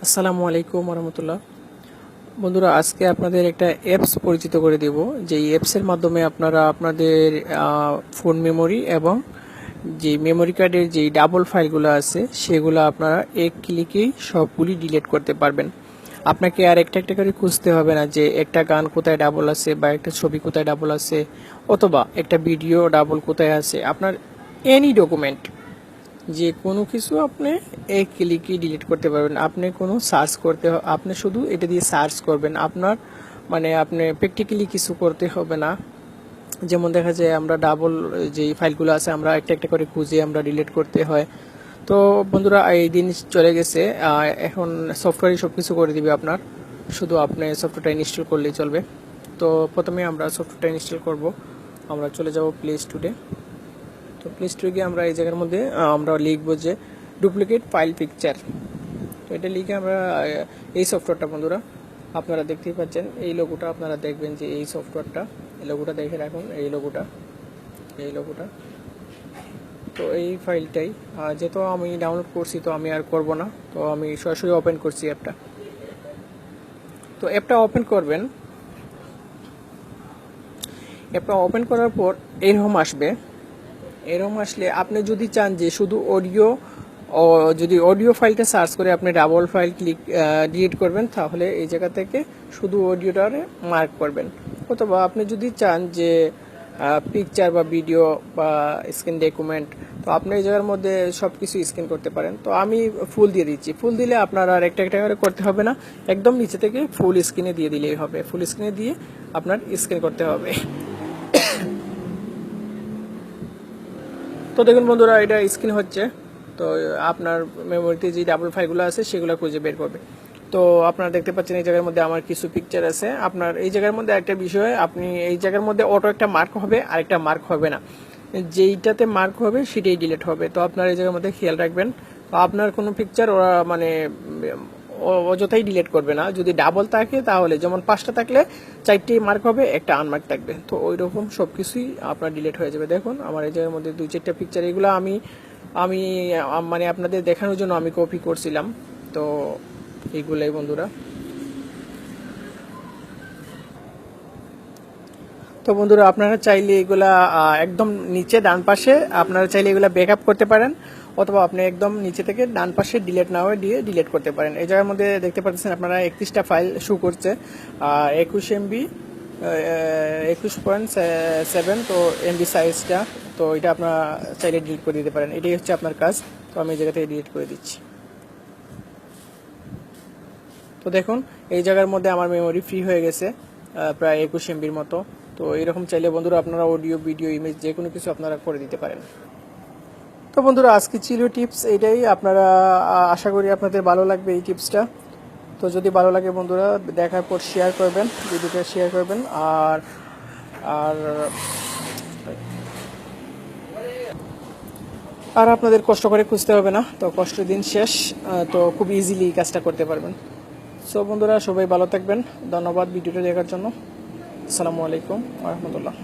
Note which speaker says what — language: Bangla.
Speaker 1: আসসালামু আলাইকুম রহমতুল্লাহ। বন্ধুরা, আজকে আপনাদের একটা অ্যাপস পরিচিত করে দেব, যে অ্যাপসের মাধ্যমে আপনারা আপনাদের ফোন মেমোরি এবং যে মেমোরি কার্ডের যে ডাবল ফাইলগুলো আছে সেগুলো আপনারা এক ক্লিকেই সবগুলি ডিলিট করতে পারবেন। আপনাকে আর একটা একটা করে খুঁজতে হবে না যে একটা গান কোথায় ডাবল আছে বা একটা ছবি কোথায় ডাবল আছে অথবা একটা ভিডিও ডাবল কোথায় আছে। আপনার এনি ডকুমেন্ট, যে কোনো কিছু আপনি এক ক্লিকে ডিলিট করতে পারবেন। আপনি কোনো সার্চ করতে আপনি শুধু এটা দিয়ে সার্চ করবেন, আপনার মানে আপনি প্র্যাকটিক্যালি কিছু করতে হবে না। যেমন দেখা যায় আমরা ডাবল যে ফাইলগুলো আছে আমরা একটা একটা করে খুঁজে আমরা ডিলিট করতে হয়। তো বন্ধুরা, এই দিন চলে গেছে, এখন সফটওয়্যারই সব কিছু করে দিবে আপনার, শুধু আপনি সফটওয়্যারটা ইনস্টল করলেই চলবে। তো প্রথমে আমরা সফটওয়্যারটা ইনস্টল করব। আমরা চলে যাব প্লে স্টোরে। তো প্লে স্টোরে গিয়ে আমরা এই জায়গার মধ্যে আমরা লিখবো যে ডুপ্লিকেট ফাইল পিকচার। তো এটা লিখে আমরা এই সফটওয়্যারটা বন্ধুরা আপনারা দেখতেই পাচ্ছেন, এই লোগোটা আপনারা দেখবেন যে এই সফটওয়্যারটা, এই লোগোটা দেখে রাখুন, এই লোগোটা। তো এই ফাইলটাই যেহেতু আমি ডাউনলোড করছি তো আমি আর করব না, তো আমি সরাসরি ওপেন করছি অ্যাপটা। তো অ্যাপটা ওপেন করবেন, অ্যাপটা ওপেন করার পর এরকম আসবে। এরকম আসলে আপনি যদি চান যে শুধু অডিও, যদি অডিও ফাইলটা সার্চ করে আপনি ডাবল ফাইল ডিলিট করবেন, তাহলে এই জায়গা থেকে শুধু অডিওটারে মার্ক করবেন। অথবা আপনি যদি চান যে পিকচার বা ভিডিও বা স্ক্রিন ডকুমেন্ট, তো আপনি এই জায়গার মধ্যে সব কিছু স্ক্যান করতে পারেন। তো আমি ফুল দিয়ে দিচ্ছি। ফুল দিলে আপনার আর একটা একটা করে করতে হবে না, একদম নিচে থেকে ফুল স্ক্রিনে দিয়ে দিলেই হবে। ফুল স্ক্রিনে দিয়ে আপনার স্ক্যান করতে হবে। তো দেখুন বন্ধুরা, এটা স্ক্রিন হচ্ছে। তো আপনার মেমোরিতে যে ডাবল ফাইলগুলো আছে সেগুলো খুঁজে বের করবে। তো আপনারা দেখতে পাচ্ছেন এই জায়গার মধ্যে আমার কিছু পিকচার আছে। আপনার এই জায়গার মধ্যে একটা বিষয়, আপনি এই জায়গার মধ্যে অটো একটা মার্ক হবে আর একটা মার্ক হবে না, যেইটাতে মার্ক হবে সেটাই ডিলিট হবে। তো আপনার এই জায়গার মধ্যে খেয়াল রাখবেন। তো আপনার কোনো পিকচার ওরা মানে অযথাই ডিলিট করবে না। যদি ডাবল থাকে তাহলে, যেমন 5টা থাকলে 4টি মার্ক হবে, একটা আনমার্ক থাকবে। তো ওই রকম সব কিছুই আপনার ডিলিট হয়ে যাবে। দেখুন আমার এই জায়গার মধ্যে 2-4টা পিকচার, এগুলো আমি আমি মানে আপনাদের দেখানোর জন্য আমি কপি করছিলাম। তো এইগুলাই বন্ধুরা। তো বন্ধুরা, আপনারা চাইলে এগুলা একদম নিচে ডান পাশে আপনারা চাইলে এগুলা ব্যাকআপ করতে পারেন, অথবা আপনি একদম নিচে থেকে ডান পাশে ডিলিট না হয়ে দিয়ে ডিলিট করতে পারেন। এই জায়গার মধ্যে দেখতে পাচ্ছেন আপনারা 31টা ফাইল শো করছে, 21 এমবি, 21.7 তো এমবি সাইজটা। তো এটা আপনারা চাইলে ডিলিট করে দিতে পারেন, এটাই হচ্ছে আপনার কাজ। তো আমি এই জায়গা থেকে ডিলিট করে দিচ্ছি। তো দেখুন এই জায়গার মধ্যে আমার মেমোরি ফ্রি হয়ে গেছে প্রায় 21 এমবির মতো। তো এরকম চাইলে বন্ধুরা আপনারা অডিও, ভিডিও, ইমেজ যে কোনো কিছু আপনারা করে দিতে পারেন। তো বন্ধুরা, আজকে ছিল টিপস এইটাই। আপনারা আশা করি আপনাদের ভালো লাগবে এই টিপসটা। তো যদি ভালো লাগে বন্ধুরা, দেখার পর শেয়ার করবেন, ভিডিওটা শেয়ার করবেন। আর আর আর আপনাদের কষ্ট করে খুঁজতে হবে না, তো কষ্টের দিন শেষ। তো খুব ইজিলি কাজটা করতে পারবেন। সো বন্ধুরা, সবাই ভালো থাকবেন। ধন্যবাদ ভিডিওটা দেখার জন্য। আসসালামু আলাইকুম ওয়া রাহমাতুল্লাহ।